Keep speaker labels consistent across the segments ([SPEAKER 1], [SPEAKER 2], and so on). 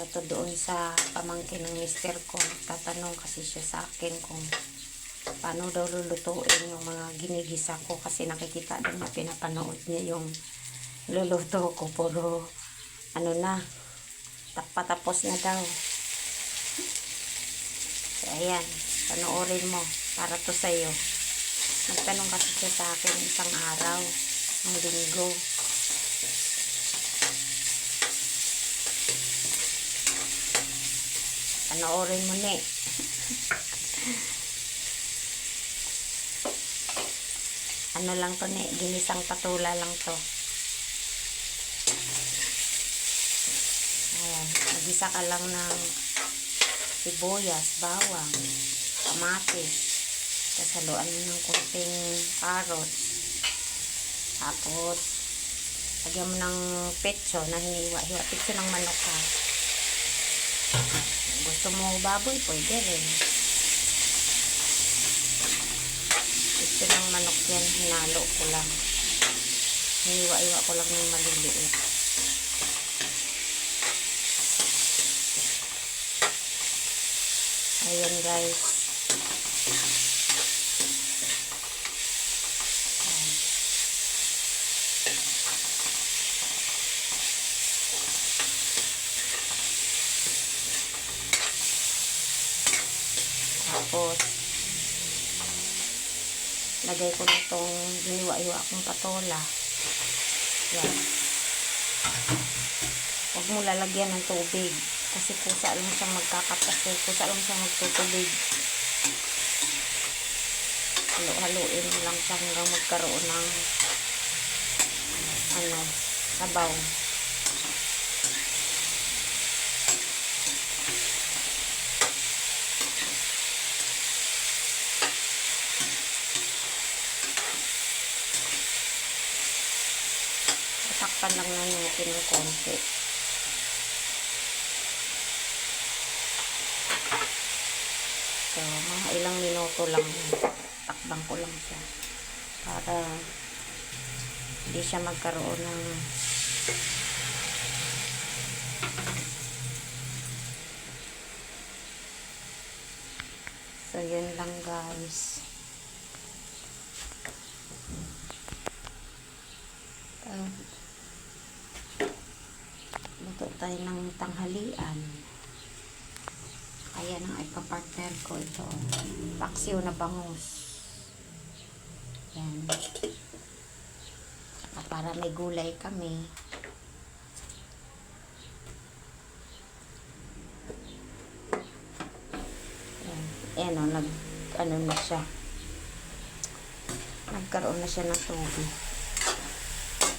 [SPEAKER 1] Para to doon sa pamangkin ng mister ko. Nagtatanong kasi siya sa akin kung paano daw lulutuin yung mga ginigisa ko. Kasi nakikita din na pinapanood niya yung luluto ko. Puro ano na, patapos na daw. So, ayan. Panoorin mo. Para to sa'yo. Nagtanong kasi siya sa akin isang araw. Ng linggo. Panoorin mo ni. Ano lang to ni, ginisang patula lang to. Ayan, magisa ka lang ng sibuyas, bawang, kamatis. Tapos haluan mo ng kunting carrots. Tapos, lagyan mo ng petso na hiniwa-hiwa. Petso ng manok ha. Gusto mo baboy, pwede rin. Petso ng manok yan, hinalo ko lang. Hiniwa-hiwa ko lang ng maliliit. Ayan guys. Tapos, lagay ko na itong hiniwa-hiwa akong patola. Yan. Huwag mo lalagyan ng tubig. Kasi kusa lang siyang magkakapase. Kusa lang siyang magtutubig. Halo-haluin mo lang siya hanggang magkaroon ng sabaw. Takpan lang na natin ng konti. So, mga ilang minuto lang. Takbang ko lang siya. Para hindi siya magkaroon ng so, yun lang guys. Luto tayo ng tanghalian. Ayan ang ipapartner ko ito. Paksiw na bangus. Yan. Para may gulay kami. Yan. Ayan o, na siya. Nagkaroon na siya ng tubig.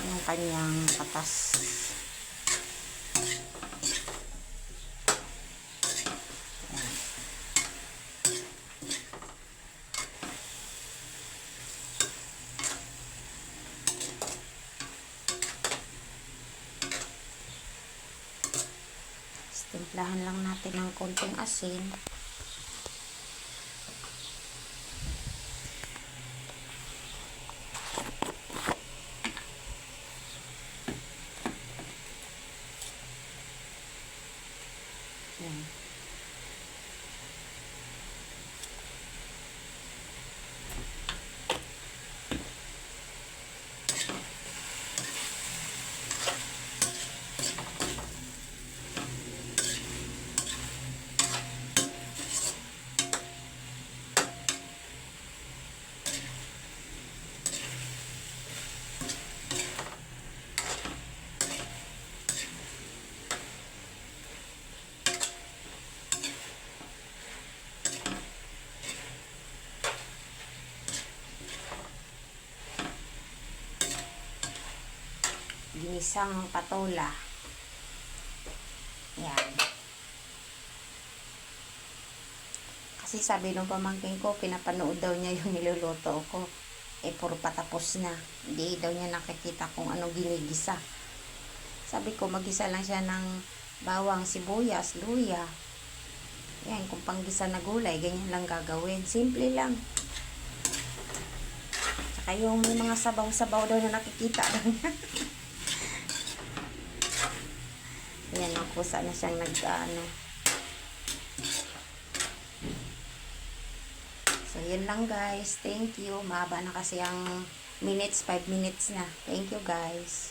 [SPEAKER 1] Yung kanyang katas. Timplahan lang natin ng konting asin. Yan. Ginisang patola. Yan. Kasi sabi nung pamangkin ko, pinapanood daw niya yung niluluto ko. Puro patapos na. Hindi daw niya nakikita kung anong ginigisa. Sabi ko, magisa lang siya ng bawang, sibuyas, luya. Yan, kung panggisa na gulay, ganyan lang gagawin. Simple lang. Tsaka yung may mga sabaw-sabaw daw na nakikita daw niya. Yan, ang kusa na siyang nag-ano. So, yun lang guys. Thank you. Mahaba na kasi ang minutes, 5 minutes na. Thank you guys.